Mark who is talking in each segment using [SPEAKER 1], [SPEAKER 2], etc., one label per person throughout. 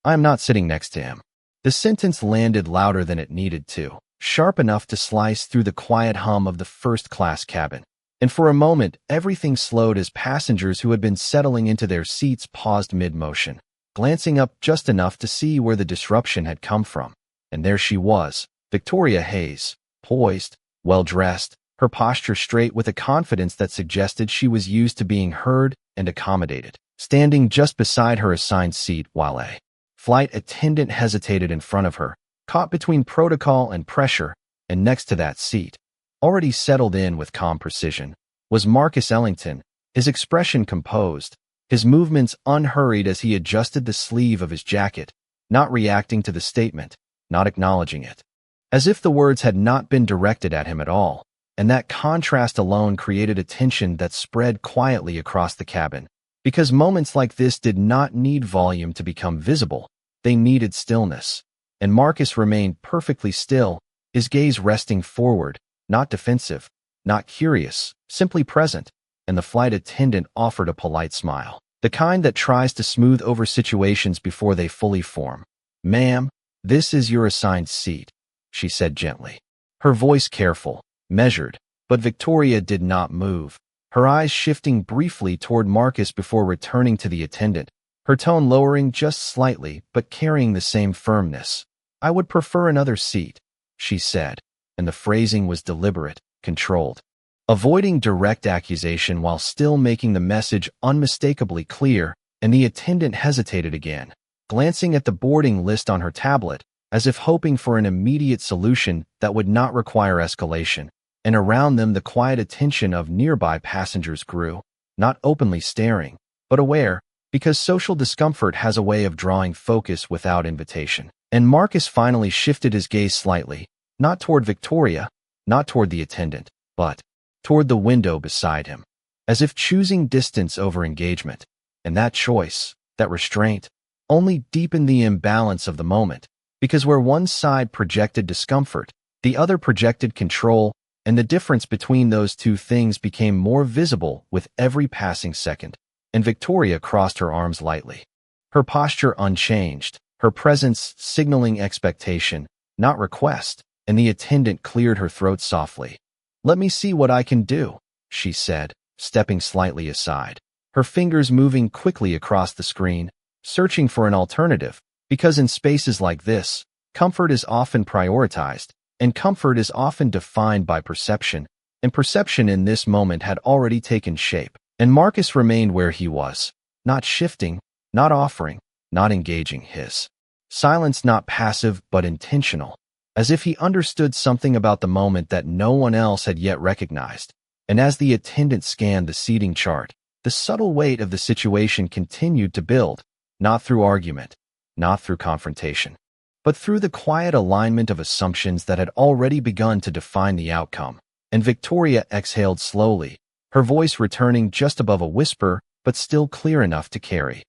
[SPEAKER 1] I am not sitting next to him. The sentence landed louder than it needed to, sharp enough to slice through the quiet hum of the first-class cabin. And for a moment, everything slowed as passengers who had been settling into their seats paused mid-motion, glancing up just enough to see where the disruption had come from. And there she was, Victoria Hayes, poised, well-dressed, her posture straight with a confidence that suggested she was used to being heard and accommodated, standing just beside her assigned seat while a flight attendant hesitated in front of her, caught between protocol and pressure, and next to that seat, already settled in with calm precision, was Marcus Ellington, his expression composed, his movements unhurried as he adjusted the sleeve of his jacket, not reacting to the statement, not acknowledging it, as if the words had not been directed at him at all. And that contrast alone created a tension that spread quietly across the cabin, because moments like this did not need volume to become visible, they needed stillness. And Marcus remained perfectly still, his gaze resting forward, not defensive, not curious, simply present, and the flight attendant offered a polite smile, the kind that tries to smooth over situations before they fully form. "Ma'am, this is your assigned seat," she said gently, her voice careful, measured, but Victoria did not move, her eyes shifting briefly toward Marcus before returning to the attendant, her tone lowering just slightly but carrying the same firmness. "I would prefer another seat," she said, and the phrasing was deliberate, controlled, avoiding direct accusation while still making the message unmistakably clear, and the attendant hesitated again, glancing at the boarding list on her tablet, as if hoping for an immediate solution that would not require escalation. And around them the quiet attention of nearby passengers grew, not openly staring, but aware, because social discomfort has a way of drawing focus without invitation. And Marcus finally shifted his gaze slightly, not toward Victoria, not toward the attendant, but toward the window beside him, as if choosing distance over engagement. And that choice, that restraint, only deepened the imbalance of the moment, because where one side projected discomfort, the other projected control, and the difference between those two things became more visible with every passing second. And Victoria crossed her arms lightly, her posture unchanged, her presence signaling expectation, not request, and the attendant cleared her throat softly. "Let me see what I can do," she said, stepping slightly aside, her fingers moving quickly across the screen, searching for an alternative, because in spaces like this, comfort is often prioritized, and comfort is often defined by perception, and perception in this moment had already taken shape, and Marcus remained where he was, not shifting, not offering, not engaging, his silence not passive but intentional, as if he understood something about the moment that no one else had yet recognized. And as the attendant scanned the seating chart, the subtle weight of the situation continued to build, not through argument, not through confrontation, but through the quiet alignment of assumptions that had already begun to define the outcome. And Victoria exhaled slowly, her voice returning just above a whisper, but still clear enough to carry.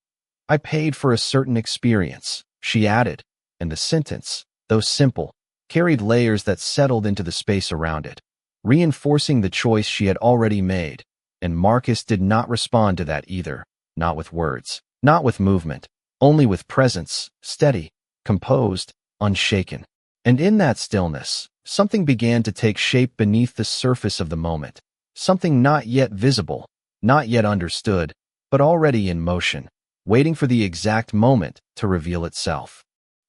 [SPEAKER 1] "I paid for a certain experience," she added, and the sentence, though simple, carried layers that settled into the space around it, reinforcing the choice she had already made. And Marcus did not respond to that either, not with words, not with movement, only with presence, steady, composed, unshaken. And in that stillness, something began to take shape beneath the surface of the moment, something not yet visible, not yet understood, but already in motion, waiting for the exact moment to reveal itself.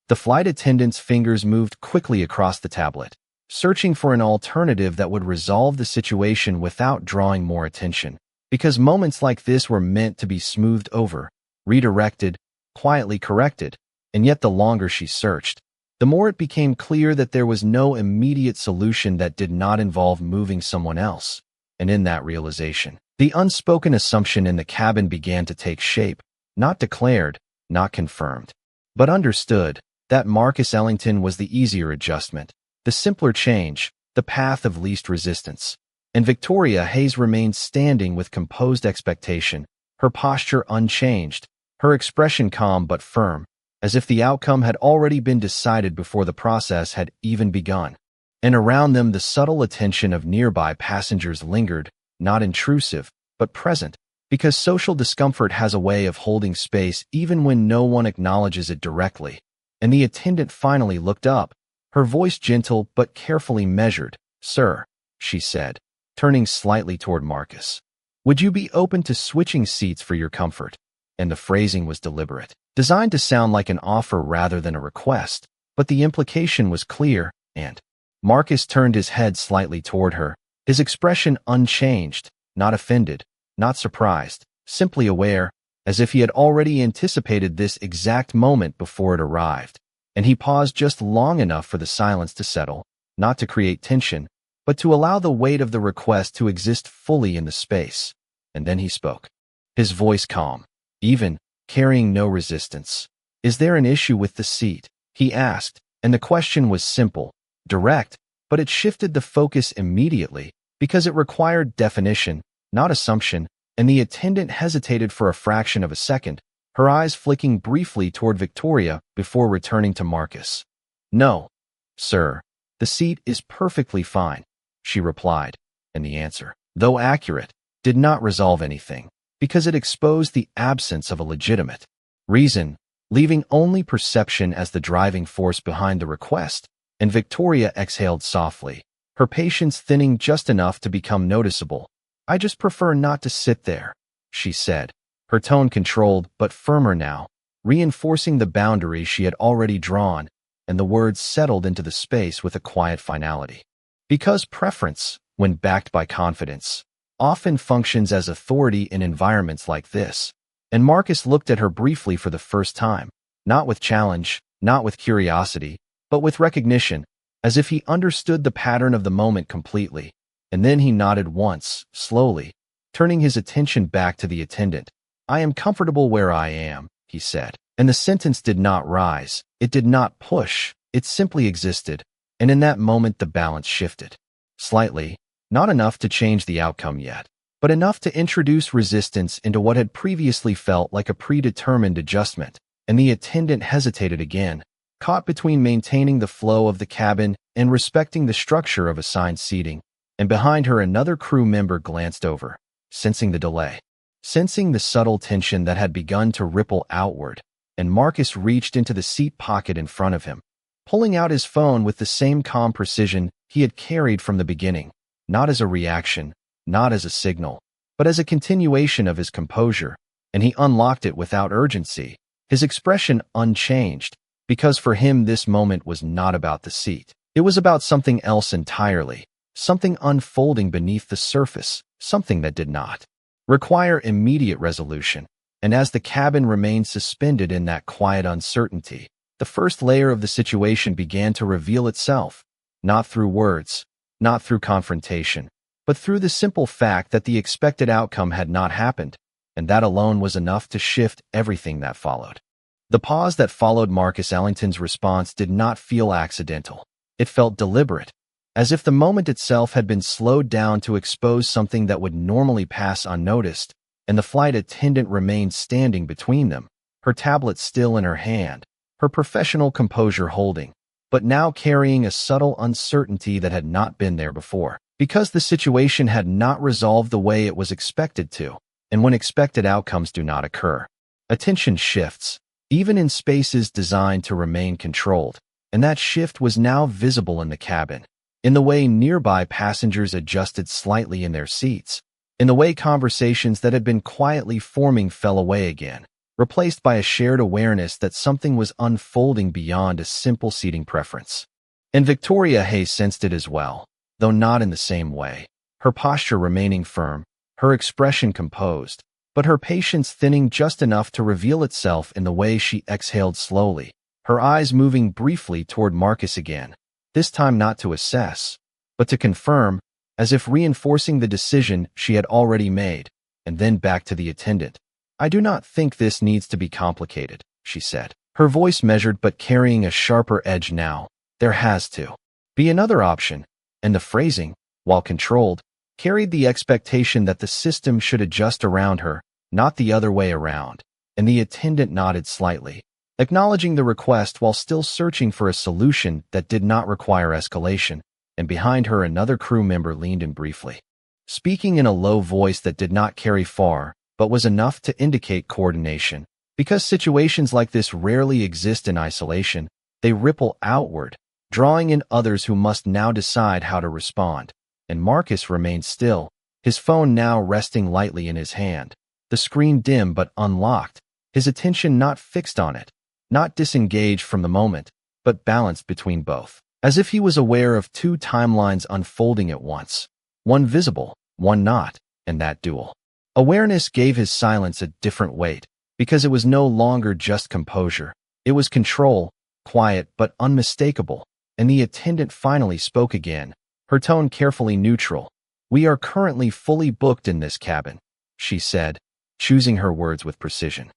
[SPEAKER 1] The flight attendant's fingers moved quickly across the tablet, searching for an alternative that would resolve the situation without drawing more attention, because moments like this were meant to be smoothed over, redirected, quietly corrected. And yet the longer she searched, the more it became clear that there was no immediate solution that did not involve moving someone else. And in that realization, the unspoken assumption in the cabin began to take shape, not declared, not confirmed, but understood, that Marcus Ellington was the easier adjustment, the simpler change, the path of least resistance. And Victoria Hayes remained standing with composed expectation, her posture unchanged, her expression calm but firm, as if the outcome had already been decided before the process had even begun. And around them the subtle attention of nearby passengers lingered, not intrusive, but present, because social discomfort has a way of holding space even when no one acknowledges it directly. And the attendant finally looked up, her voice gentle but carefully measured. "Sir," she said, turning slightly toward Marcus, "would you be open to switching seats for your comfort?" And the phrasing was deliberate, designed to sound like an offer rather than a request, but the implication was clear, and Marcus turned his head slightly toward her, his expression unchanged, not offended, not surprised, simply aware, as if he had already anticipated this exact moment before it arrived. And he paused just long enough for the silence to settle, not to create tension, but to allow the weight of the request to exist fully in the space. And then he spoke, his voice calm, even, carrying no resistance. "Is there an issue with the seat?" he asked, and the question was simple, direct, but it shifted the focus immediately because it required definition, not assumption, and the attendant hesitated for a fraction of a second, her eyes flicking briefly toward Victoria before returning to Marcus. "No, sir, the seat is perfectly fine," she replied, and the answer, though accurate, did not resolve anything, because it exposed the absence of a legitimate reason, leaving only perception as the driving force behind the request, and Victoria exhaled softly, her patience thinning just enough to become noticeable. "I just prefer not to sit there," she said, her tone controlled but firmer now, reinforcing the boundary she had already drawn, and the words settled into the space with a quiet finality. Because preference, when backed by confidence, often functions as authority in environments like this. And Marcus looked at her briefly for the first time, not with challenge, not with curiosity, but with recognition, as if he understood the pattern of the moment completely. And then he nodded once, slowly, turning his attention back to the attendant. "I am comfortable where I am," he said. And the sentence did not rise, it did not push, it simply existed, and in that moment the balance shifted. Slightly, not enough to change the outcome yet, but enough to introduce resistance into what had previously felt like a predetermined adjustment, and the attendant hesitated again, caught between maintaining the flow of the cabin and respecting the structure of assigned seating, and behind her another crew member glanced over, sensing the delay, sensing the subtle tension that had begun to ripple outward, and Marcus reached into the seat pocket in front of him, pulling out his phone with the same calm precision he had carried from the beginning, not as a reaction, not as a signal, but as a continuation of his composure, and he unlocked it without urgency, his expression unchanged, because for him this moment was not about the seat. It was about something else entirely, something unfolding beneath the surface, something that did not require immediate resolution. And as the cabin remained suspended in that quiet uncertainty, the first layer of the situation began to reveal itself, not through words, not through confrontation, but through the simple fact that the expected outcome had not happened, and that alone was enough to shift everything that followed. The pause that followed Marcus Ellington's response did not feel accidental. It felt deliberate, as if the moment itself had been slowed down to expose something that would normally pass unnoticed, and the flight attendant remained standing between them, her tablet still in her hand, her professional composure holding, but now carrying a subtle uncertainty that had not been there before, because the situation had not resolved the way it was expected to, and when expected outcomes do not occur, attention shifts, even in spaces designed to remain controlled, and that shift was now visible in the cabin, in the way nearby passengers adjusted slightly in their seats, in the way conversations that had been quietly forming fell away again, replaced by a shared awareness that something was unfolding beyond a simple seating preference. And Victoria Hay sensed it as well, though not in the same way, her posture remaining firm, her expression composed, but her patience thinning just enough to reveal itself in the way she exhaled slowly, her eyes moving briefly toward Marcus again, this time not to assess, but to confirm, as if reinforcing the decision she had already made, and then back to the attendant. "I do not think this needs to be complicated," she said, her voice measured but carrying a sharper edge now. "There has to be another option," and the phrasing, while controlled, carried the expectation that the system should adjust around her, not the other way around, and the attendant nodded slightly, acknowledging the request while still searching for a solution that did not require escalation, and behind her another crew member leaned in briefly, speaking in a low voice that did not carry far, but was enough to indicate coordination. Because situations like this rarely exist in isolation, they ripple outward, drawing in others who must now decide how to respond. And Marcus remained still, his phone now resting lightly in his hand, the screen dim but unlocked, his attention not fixed on it, not disengaged from the moment, but balanced between both. As if he was aware of two timelines unfolding at once, one visible, one not, and that dual awareness gave his silence a different weight, because it was no longer just composure. It was control, quiet but unmistakable, and the attendant finally spoke again, her tone carefully neutral. "We are currently fully booked in this cabin," she said, choosing her words with precision.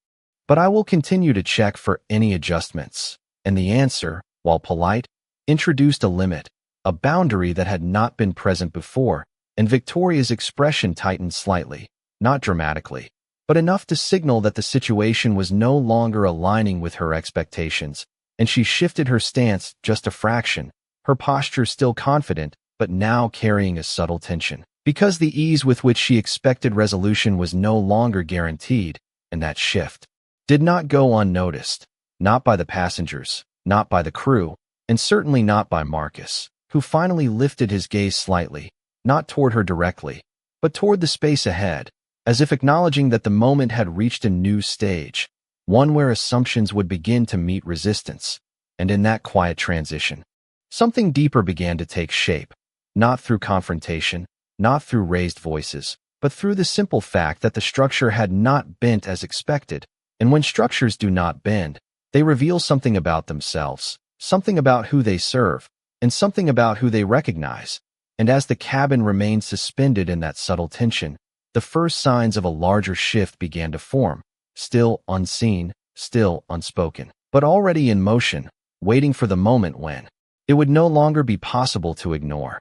[SPEAKER 1] "But I will continue to check for any adjustments." And the answer, while polite, introduced a limit, a boundary that had not been present before, and Victoria's expression tightened slightly, not dramatically, but enough to signal that the situation was no longer aligning with her expectations, and she shifted her stance just a fraction, her posture still confident, but now carrying a subtle tension. Because the ease with which she expected resolution was no longer guaranteed, and that shift did not go unnoticed, not by the passengers, not by the crew, and certainly not by Marcus, who finally lifted his gaze slightly, not toward her directly, but toward the space ahead, as if acknowledging that the moment had reached a new stage, one where assumptions would begin to meet resistance. And in that quiet transition, something deeper began to take shape, not through confrontation, not through raised voices, but through the simple fact that the structure had not bent as expected. And when structures do not bend, they reveal something about themselves, something about who they serve, and something about who they recognize. And as the cabin remained suspended in that subtle tension, the first signs of a larger shift began to form, still unseen, still unspoken, but already in motion, waiting for the moment when it would no longer be possible to ignore.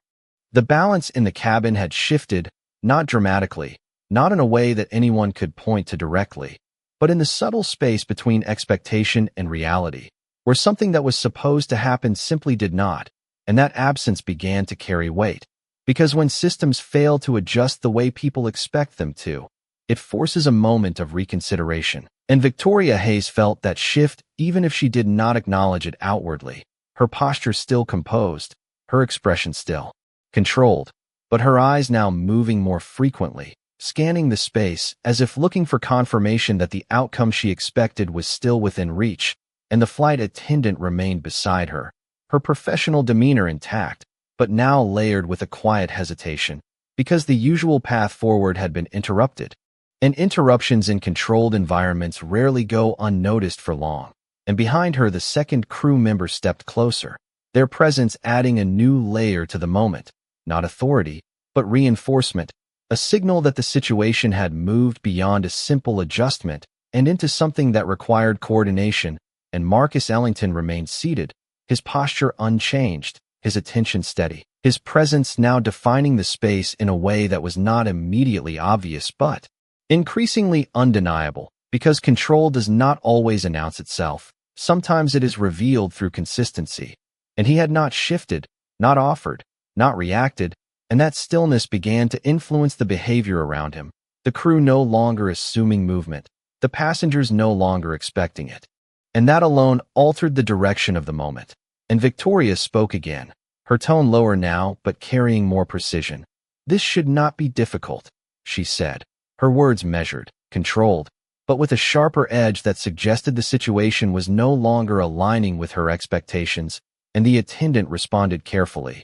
[SPEAKER 1] The balance in the cabin had shifted, not dramatically, not in a way that anyone could point to directly, but in the subtle space between expectation and reality, where something that was supposed to happen simply did not, and that absence began to carry weight. Because when systems fail to adjust the way people expect them to, it forces a moment of reconsideration. And Victoria Hayes felt that shift even if she did not acknowledge it outwardly, her posture still composed, her expression still controlled, but her eyes now moving more frequently, scanning the space as if looking for confirmation that the outcome she expected was still within reach. And the flight attendant remained beside her, her professional demeanor intact, but now layered with a quiet hesitation, because the usual path forward had been interrupted. And interruptions in controlled environments rarely go unnoticed for long. And behind her, the second crew member stepped closer, their presence adding a new layer to the moment, not authority, but reinforcement, a signal that the situation had moved beyond a simple adjustment and into something that required coordination. And Marcus Ellington remained seated, his posture unchanged, his attention steady, his presence now defining the space in a way that was not immediately obvious but increasingly undeniable, because control does not always announce itself. Sometimes it is revealed through consistency. And he had not shifted, not offered, not reacted, and that stillness began to influence the behavior around him, the crew no longer assuming movement, the passengers no longer expecting it. And that alone altered the direction of the moment. And Victoria spoke again, her tone lower now but carrying more precision. "This should not be difficult," she said, her words measured, controlled, but with a sharper edge that suggested the situation was no longer aligning with her expectations. And the attendant responded carefully.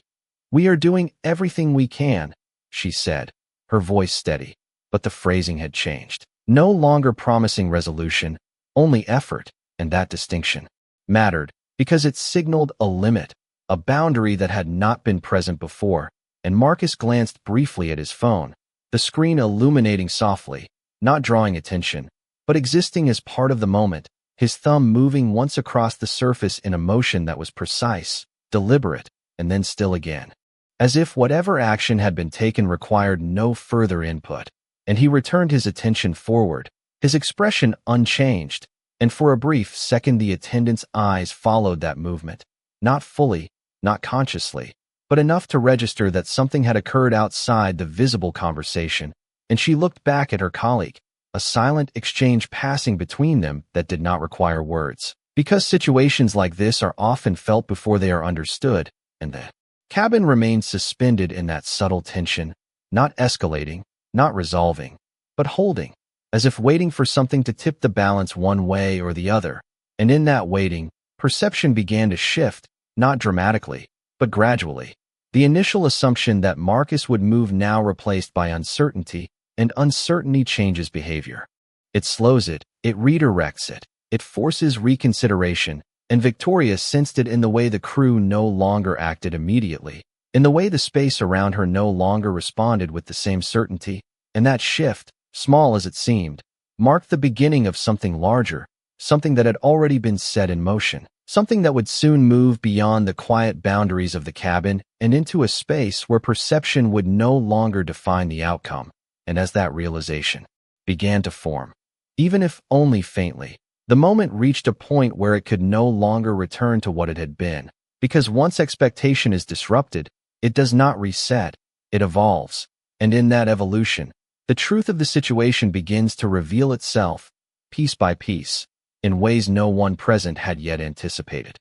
[SPEAKER 1] "We are doing everything we can," she said, her voice steady, but the phrasing had changed. No longer promising resolution, only effort. And that distinction mattered because it signaled a limit, a boundary that had not been present before. And Marcus glanced briefly at his phone, the screen illuminating softly, not drawing attention, but existing as part of the moment, his thumb moving once across the surface in a motion that was precise, deliberate, and then still again, as if whatever action had been taken required no further input. And he returned his attention forward, his expression unchanged. And for a brief second the attendant's eyes followed that movement, not fully, not consciously, but enough to register that something had occurred outside the visible conversation. And she looked back at her colleague, a silent exchange passing between them that did not require words. Because situations like this are often felt before they are understood, and the cabin remained suspended in that subtle tension, not escalating, not resolving, but holding, as if waiting for something to tip the balance one way or the other. And in that waiting, perception began to shift, not dramatically, but gradually. The initial assumption that Marcus would move now replaced by uncertainty, and uncertainty changes behavior. It slows it, it redirects it, it forces reconsideration, and Victoria sensed it in the way the crew no longer acted immediately, in the way the space around her no longer responded with the same certainty, and that shift, small as it seemed, marked the beginning of something larger, something that had already been set in motion. Something that would soon move beyond the quiet boundaries of the cabin and into a space where perception would no longer define the outcome. And as that realization began to form, even if only faintly, the moment reached a point where it could no longer return to what it had been. Because once expectation is disrupted, it does not reset, it evolves. And in that evolution, the truth of the situation begins to reveal itself, piece by piece, in ways no one present had yet anticipated.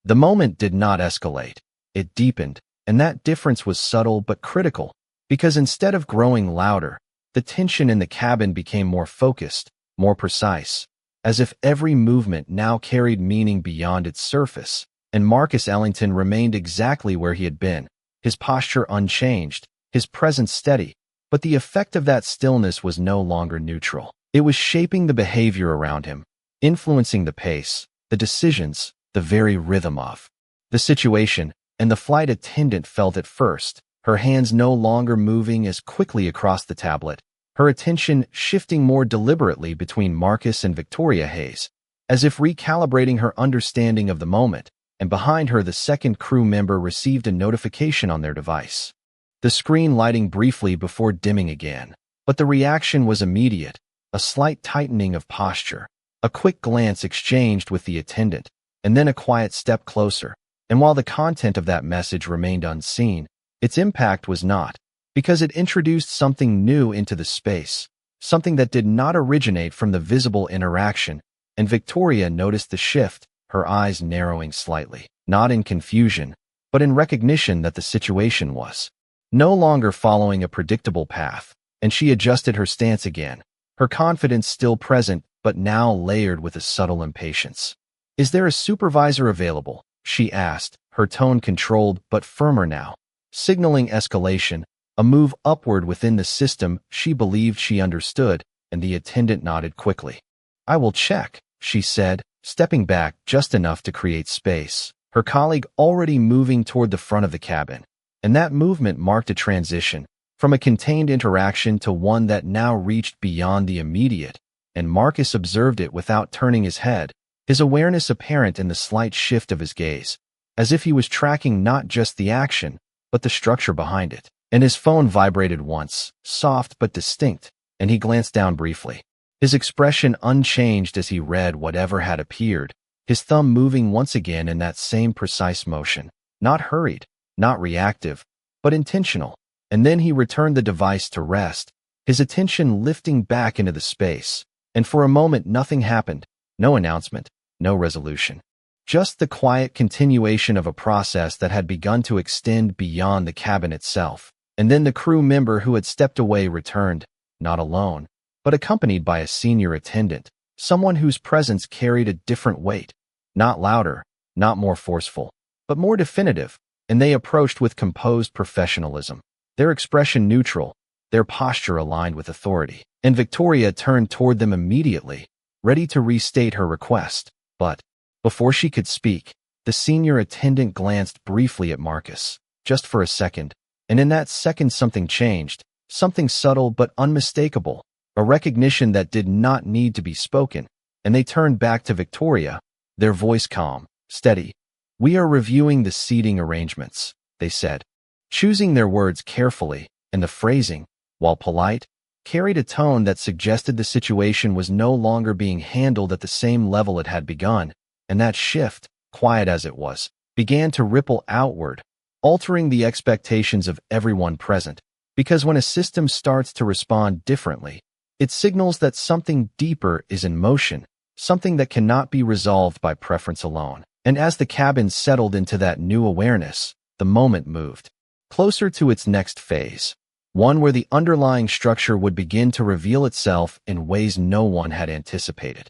[SPEAKER 1] The moment did not escalate. It deepened, and that difference was subtle but critical, because instead of growing louder, the tension in the cabin became more focused, more precise, as if every movement now carried meaning beyond its surface, and Marcus Ellington remained exactly where he had been, his posture unchanged, his presence steady, but the effect of that stillness was no longer neutral. It was shaping the behavior around him, influencing the pace, the decisions, the very rhythm of the situation, and the flight attendant felt it first, her hands no longer moving as quickly across the tablet, her attention shifting more deliberately between Marcus and Victoria Hayes, as if recalibrating her understanding of the moment, and behind her the second crew member received a notification on their device. The screen lighting briefly before dimming again, but the reaction was immediate, a slight tightening of posture. A quick glance exchanged with the attendant, and then a quiet step closer, and while the content of that message remained unseen, its impact was not, because it introduced something new into the space, something that did not originate from the visible interaction, and Victoria noticed the shift, her eyes narrowing slightly, not in confusion, but in recognition that the situation was no longer following a predictable path, and she adjusted her stance again, her confidence still present, but now layered with a subtle impatience. "Is there a supervisor available?" she asked, her tone controlled but firmer now, signaling escalation, a move upward within the system she believed she understood, and the attendant nodded quickly. "I will check," she said, stepping back just enough to create space, her colleague already moving toward the front of the cabin. And that movement marked a transition, from a contained interaction to one that now reached beyond the immediate, and Marcus observed it without turning his head, his awareness apparent in the slight shift of his gaze, as if he was tracking not just the action, but the structure behind it. And his phone vibrated once, soft but distinct, and he glanced down briefly, his expression unchanged as he read whatever had appeared, his thumb moving once again in that same precise motion, not hurried, not reactive, but intentional. And then he returned the device to rest, his attention lifting back into the space. And for a moment nothing happened, no announcement, no resolution. Just the quiet continuation of a process that had begun to extend beyond the cabin itself. And then the crew member who had stepped away returned, not alone, but accompanied by a senior attendant, someone whose presence carried a different weight, not louder, not more forceful, but more definitive, and they approached with composed professionalism, their expression neutral, their posture aligned with authority. And Victoria turned toward them immediately, ready to restate her request. But before she could speak, the senior attendant glanced briefly at Marcus, just for a second, and in that second something changed, something subtle but unmistakable, a recognition that did not need to be spoken, and they turned back to Victoria, their voice calm, steady. "We are reviewing the seating arrangements," they said, choosing their words carefully, and the phrasing, while polite, carried a tone that suggested the situation was no longer being handled at the same level it had begun, and that shift, quiet as it was, began to ripple outward, altering the expectations of everyone present, because when a system starts to respond differently, It signals that something deeper is in motion, something that cannot be resolved by preference alone. And as the cabin settled into that new awareness, the moment moved closer to its next phase, one where the underlying structure would begin to reveal itself in ways no one had anticipated.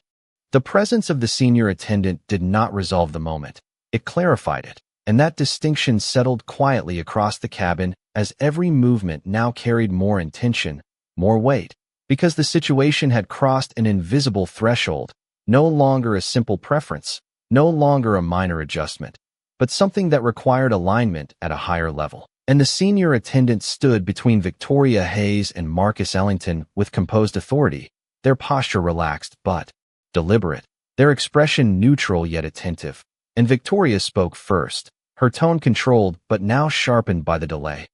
[SPEAKER 1] The presence of the senior attendant did not resolve the moment. It clarified it, and that distinction settled quietly across the cabin as every movement now carried more intention, more weight, because the situation had crossed an invisible threshold, no longer a simple preference, no longer a minor adjustment, but something that required alignment at a higher level. And the senior attendant stood between Victoria Hayes and Marcus Ellington with composed authority, their posture relaxed but deliberate, their expression neutral yet attentive. And Victoria spoke first, her tone controlled but now sharpened by the delay.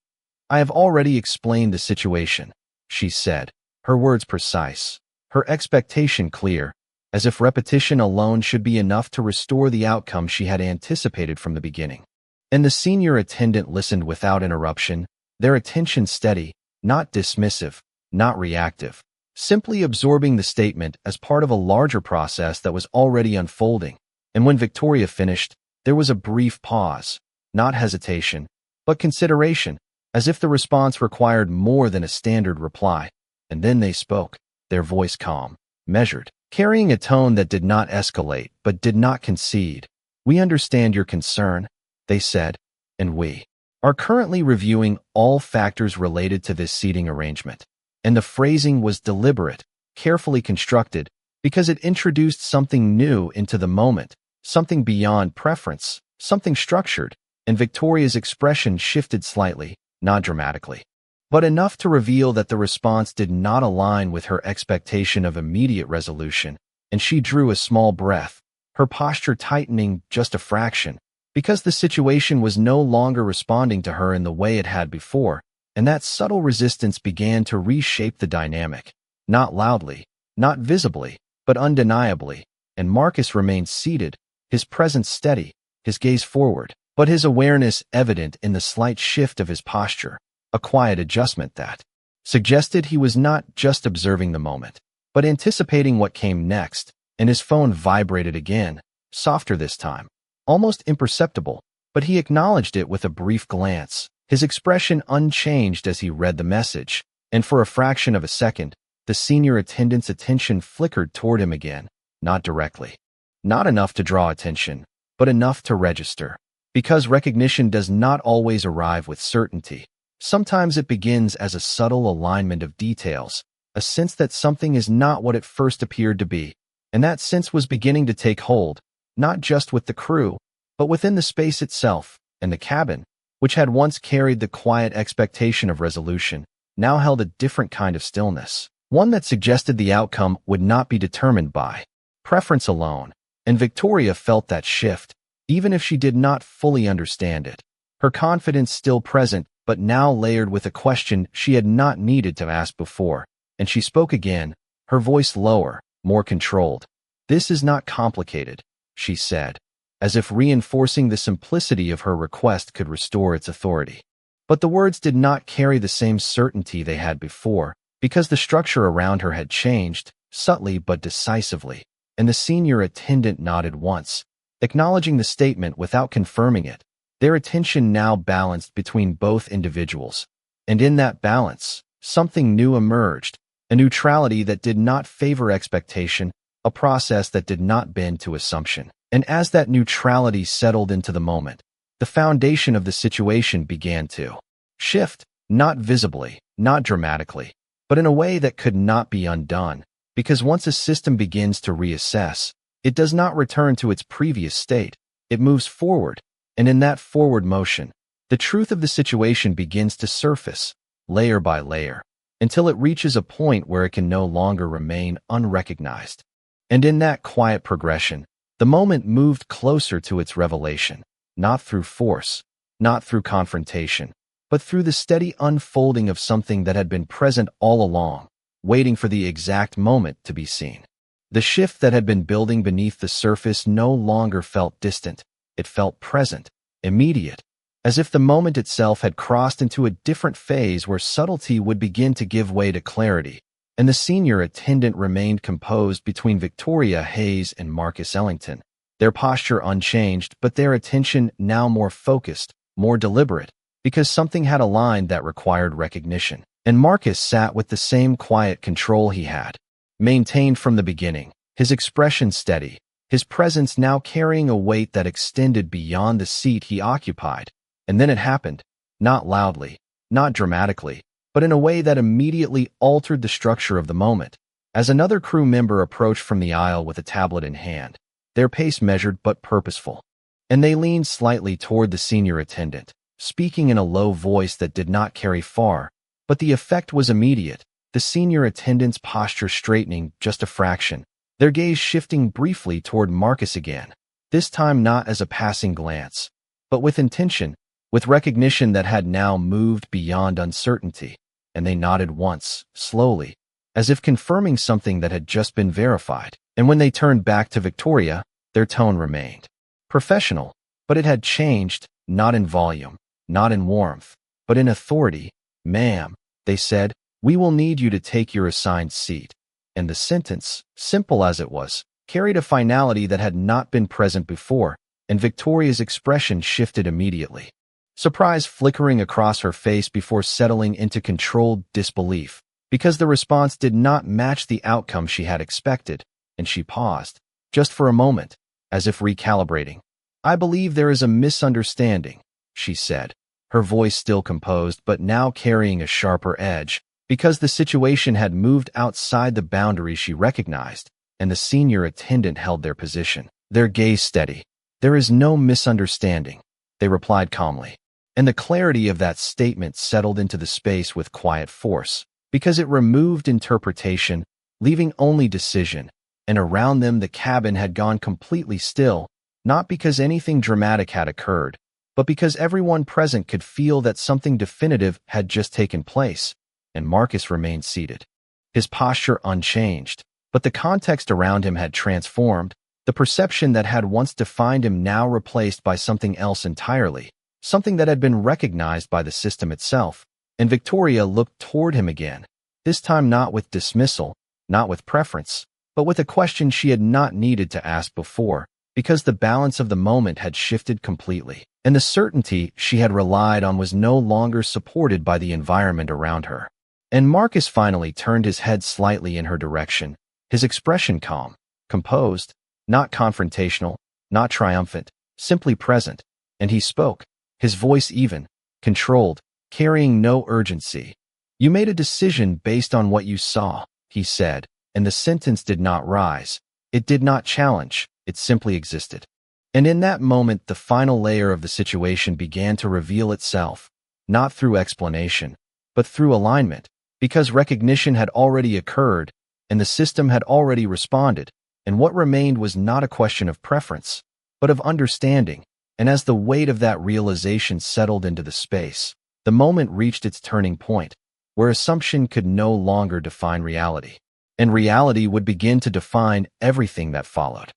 [SPEAKER 1] "I have already explained the situation," she said, her words precise, her expectation clear, as if repetition alone should be enough to restore the outcome she had anticipated from the beginning. And the senior attendant listened without interruption, their attention steady, not dismissive, not reactive, simply absorbing the statement as part of a larger process that was already unfolding. And when Victoria finished, there was a brief pause, not hesitation, but consideration, as if the response required more than a standard reply. And then they spoke, their voice calm, measured, carrying a tone that did not escalate but did not concede. "We understand your concern," they said, "and we are currently reviewing all factors related to this seating arrangement." And the phrasing was deliberate, carefully constructed, because it introduced something new into the moment, something beyond preference, something structured, and Victoria's expression shifted slightly, not dramatically, but enough to reveal that the response did not align with her expectation of immediate resolution, and she drew a small breath, her posture tightening just a fraction, because the situation was no longer responding to her in the way it had before, and that subtle resistance began to reshape the dynamic, not loudly, not visibly, but undeniably. And Marcus remained seated, his presence steady, his gaze forward, but his awareness evident in the slight shift of his posture, a quiet adjustment that suggested he was not just observing the moment, but anticipating what came next. And his phone vibrated again, softer this time, almost imperceptible, but he acknowledged it with a brief glance, his expression unchanged as he read the message. And for a fraction of a second, the senior attendant's attention flickered toward him again, not directly, not enough to draw attention, but enough to register. Because recognition does not always arrive with certainty. Sometimes it begins as a subtle alignment of details, a sense that something is not what it first appeared to be, and that sense was beginning to take hold, not just with the crew, but within the space itself. And the cabin, which had once carried the quiet expectation of resolution, now held a different kind of stillness, one that suggested the outcome would not be determined by preference alone. And Victoria felt that shift, even if she did not fully understand it. Her confidence still present, but now layered with a question she had not needed to ask before. And she spoke again, her voice lower, more controlled. "This is not complicated," she said, as if reinforcing the simplicity of her request could restore its authority. But the words did not carry the same certainty they had before, because the structure around her had changed, subtly but decisively. And the senior attendant nodded once, acknowledging the statement without confirming it. Their attention now balanced between both individuals. And in that balance, something new emerged, a neutrality that did not favor expectation, a process that did not bend to assumption. And as that neutrality settled into the moment, the foundation of the situation began to shift, not visibly, not dramatically, but in a way that could not be undone. Because once a system begins to reassess, it does not return to its previous state, it moves forward, and in that forward motion, the truth of the situation begins to surface, layer by layer, until it reaches a point where it can no longer remain unrecognized. And in that quiet progression, the moment moved closer to its revelation, not through force, not through confrontation, but through the steady unfolding of something that had been present all along, waiting for the exact moment to be seen. The shift that had been building beneath the surface no longer felt distant, it felt present, immediate, as if the moment itself had crossed into a different phase where subtlety would begin to give way to clarity, and the senior attendant remained composed between Victoria Hayes and Marcus Ellington, their posture unchanged, but their attention now more focused, more deliberate, because something had aligned that required recognition. And Marcus sat with the same quiet control he had maintained from the beginning, his expression steady, his presence now carrying a weight that extended beyond the seat he occupied. And then it happened, not loudly, not dramatically, but in a way that immediately altered the structure of the moment. As another crew member approached from the aisle with a tablet in hand, their pace measured but purposeful, and they leaned slightly toward the senior attendant, speaking in a low voice that did not carry far, but the effect was immediate, the senior attendant's posture straightening just a fraction, their gaze shifting briefly toward Marcus again, this time not as a passing glance, but with intention, with recognition that had now moved beyond uncertainty, and they nodded once, slowly, as if confirming something that had just been verified. And when they turned back to Victoria, their tone remained professional, but it had changed, not in volume, not in warmth, but in authority. "Ma'am," they said, "we will need you to take your assigned seat." And the sentence, simple as it was, carried a finality that had not been present before, and Victoria's expression shifted immediately. Surprise flickering across her face before settling into controlled disbelief, because the response did not match the outcome she had expected, and she paused, just for a moment, as if recalibrating. "I believe there is a misunderstanding," she said, her voice still composed but now carrying a sharper edge, because the situation had moved outside the boundaries she recognized, and the senior attendant held their position, their gaze steady. "There is no misunderstanding," they replied calmly. And the clarity of that statement settled into the space with quiet force, because it removed interpretation, leaving only decision, and around them the cabin had gone completely still, not because anything dramatic had occurred, but because everyone present could feel that something definitive had just taken place, and Marcus remained seated, his posture unchanged, but the context around him had transformed, the perception that had once defined him now replaced by something else entirely, something that had been recognized by the system itself. And Victoria looked toward him again, this time not with dismissal, not with preference, but with a question she had not needed to ask before, because the balance of the moment had shifted completely, and the certainty she had relied on was no longer supported by the environment around her. And Marcus finally turned his head slightly in her direction, his expression calm, composed, not confrontational, not triumphant, simply present, and he spoke, his voice even, controlled, carrying no urgency. "You made a decision based on what you saw," he said, and the sentence did not rise. It did not challenge, it simply existed. And in that moment the final layer of the situation began to reveal itself, not through explanation, but through alignment, because recognition had already occurred, and the system had already responded, and what remained was not a question of preference, but of understanding. And as the weight of that realization settled into the space, the moment reached its turning point, where assumption could no longer define reality, and reality would begin to define everything that followed.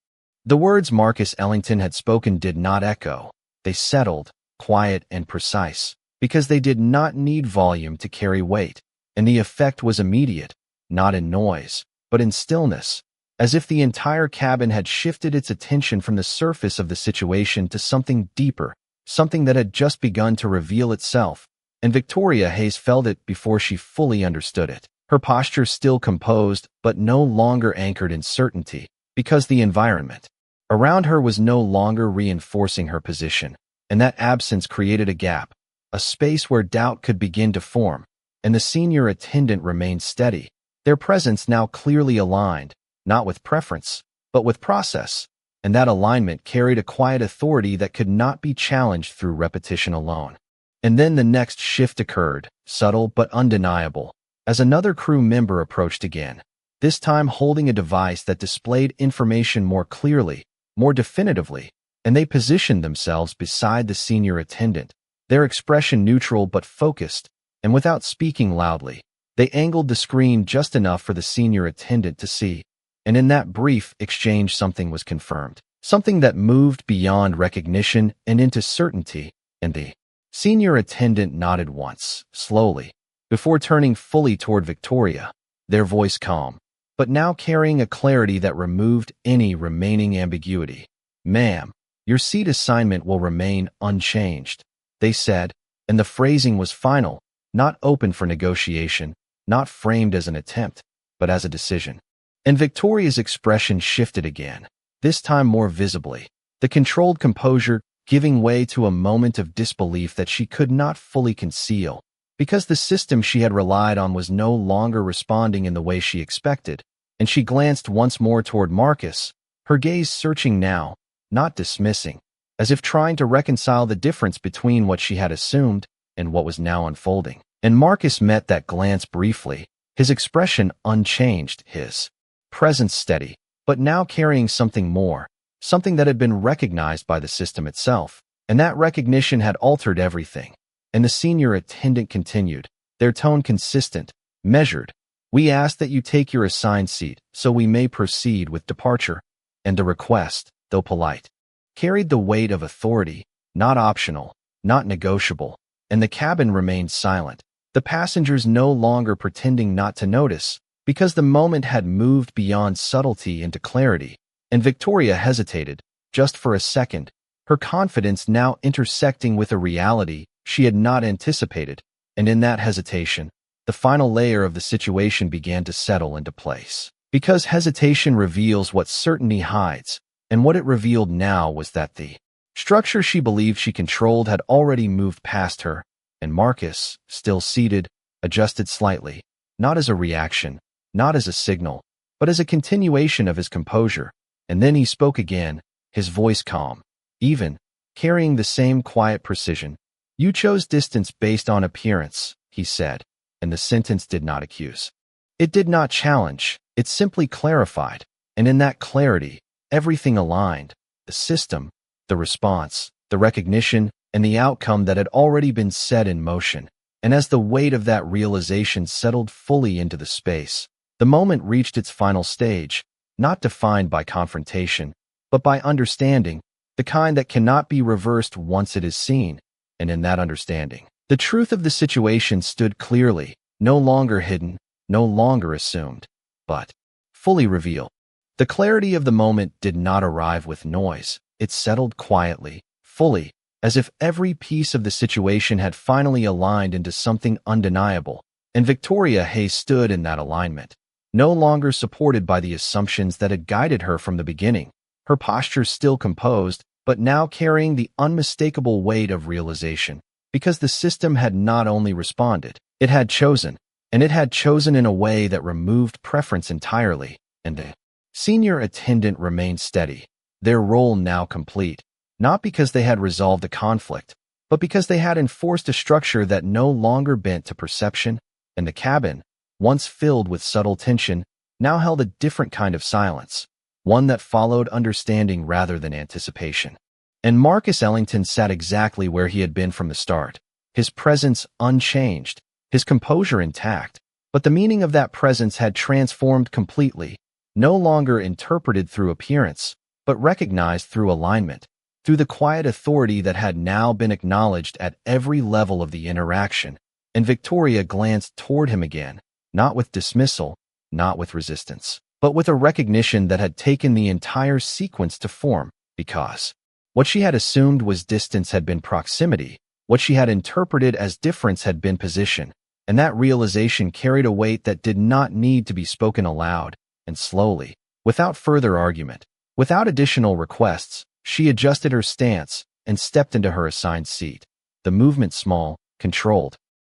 [SPEAKER 1] The words Marcus Ellington had spoken did not echo. They settled, quiet and precise, because they did not need volume to carry weight, and the effect was immediate, not in noise, but in stillness, as if the entire cabin had shifted its attention from the surface of the situation to something deeper, something that had just begun to reveal itself, and Victoria Hayes felt it before she fully understood it, her posture still composed but no longer anchored in certainty, because the environment around her was no longer reinforcing her position, and that absence created a gap, a space where doubt could begin to form, and the senior attendant remained steady, their presence now clearly aligned, not with preference, but with process, and that alignment carried a quiet authority that could not be challenged through repetition alone. And then the next shift occurred, subtle but undeniable, as another crew member approached again, this time holding a device that displayed information more clearly, more definitively, and they positioned themselves beside the senior attendant, their expression neutral but focused, and without speaking loudly, they angled the screen just enough for the senior attendant to see. And in that brief exchange something was confirmed, something that moved beyond recognition and into certainty, and the senior attendant nodded once, slowly, before turning fully toward Victoria, their voice calm, but now carrying a clarity that removed any remaining ambiguity. "Ma'am, your seat assignment will remain unchanged," they said, and the phrasing was final, not open for negotiation, not framed as an attempt, but as a decision. And Victoria's expression shifted again, this time more visibly, the controlled composure giving way to a moment of disbelief that she could not fully conceal, because the system she had relied on was no longer responding in the way she expected, and she glanced once more toward Marcus, her gaze searching now, not dismissing, as if trying to reconcile the difference between what she had assumed and what was now unfolding. And Marcus met that glance briefly, his expression unchanged, his presence steady, but now carrying something more, something that had been recognized by the system itself. And that recognition had altered everything. And the senior attendant continued, their tone consistent, measured. "We ask that you take your assigned seat so we may proceed with departure." And the request, though polite, carried the weight of authority, not optional, not negotiable, and the cabin remained silent, the passengers no longer pretending not to notice, because the moment had moved beyond subtlety into clarity, and Victoria hesitated, just for a second, her confidence now intersecting with a reality she had not anticipated, and in that hesitation, the final layer of the situation began to settle into place. Because hesitation reveals what certainty hides, and what it revealed now was that the structure she believed she controlled had already moved past her, and Marcus, still seated, adjusted slightly, not as a reaction, not as a signal, but as a continuation of his composure. And then he spoke again, his voice calm, even, carrying the same quiet precision. "You chose distance based on appearance," he said, and the sentence did not accuse. It did not challenge, it simply clarified, and in that clarity, everything aligned, the system, the response, the recognition, and the outcome that had already been set in motion. And as the weight of that realization settled fully into the space, the moment reached its final stage, not defined by confrontation, but by understanding, the kind that cannot be reversed once it is seen. And in that understanding, the truth of the situation stood clearly, no longer hidden, no longer assumed, but fully revealed. The clarity of the moment did not arrive with noise. It settled quietly, fully, as if every piece of the situation had finally aligned into something undeniable, and Victoria Hayes stood in that alignment, no longer supported by the assumptions that had guided her from the beginning, her posture still composed, but now carrying the unmistakable weight of realization, because the system had not only responded, it had chosen, and it had chosen in a way that removed preference entirely, and the senior attendant remained steady, their role now complete, not because they had resolved a conflict, but because they had enforced a structure that no longer bent to perception, and the cabin, once filled with subtle tension, now held a different kind of silence, one that followed understanding rather than anticipation. And Marcus Ellington sat exactly where he had been from the start, his presence unchanged, his composure intact, but the meaning of that presence had transformed completely, no longer interpreted through appearance, but recognized through alignment, through the quiet authority that had now been acknowledged at every level of the interaction. And Victoria glanced toward him again, not with dismissal, not with resistance, but with a recognition that had taken the entire sequence to form, because what she had assumed was distance had been proximity, what she had interpreted as difference had been position, and that realization carried a weight that did not need to be spoken aloud, and slowly, without further argument, without additional requests, she adjusted her stance and stepped into her assigned seat, the movement small, controlled,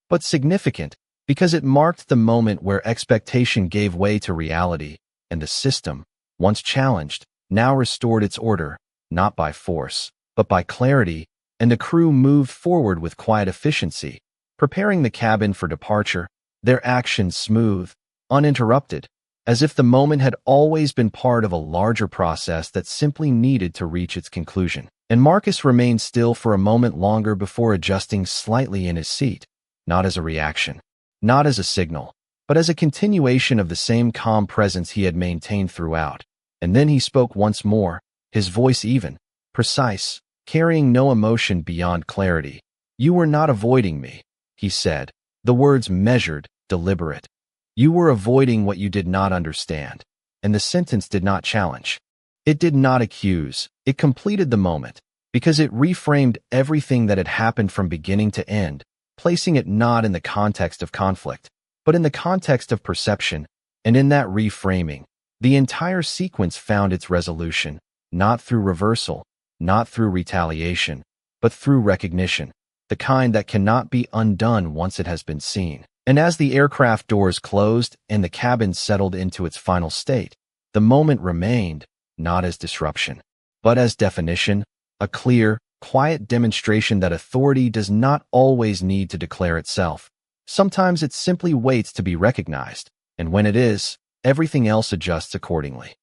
[SPEAKER 1] but significant, because it marked the moment where expectation gave way to reality, and the system, once challenged, now restored its order, not by force, but by clarity, and the crew moved forward with quiet efficiency, preparing the cabin for departure, their actions smooth, uninterrupted, as if the moment had always been part of a larger process that simply needed to reach its conclusion. And Marcus remained still for a moment longer before adjusting slightly in his seat, not as a reaction, not as a signal, but as a continuation of the same calm presence he had maintained throughout. And then he spoke once more, his voice even, precise, carrying no emotion beyond clarity. "You were not avoiding me," he said, the words measured, deliberate. You were avoiding what you did not understand, and the sentence did not challenge. It did not accuse. It completed the moment, because it reframed everything that had happened from beginning to end, placing it not in the context of conflict, but in the context of perception, and in that reframing, the entire sequence found its resolution, not through reversal, not through retaliation, but through recognition, the kind that cannot be undone once it has been seen. And as the aircraft doors closed and the cabin settled into its final state, the moment remained, not as disruption, but as definition, a clear, quiet demonstration that authority does not always need to declare itself. Sometimes it simply waits to be recognized, and when it is, everything else adjusts accordingly.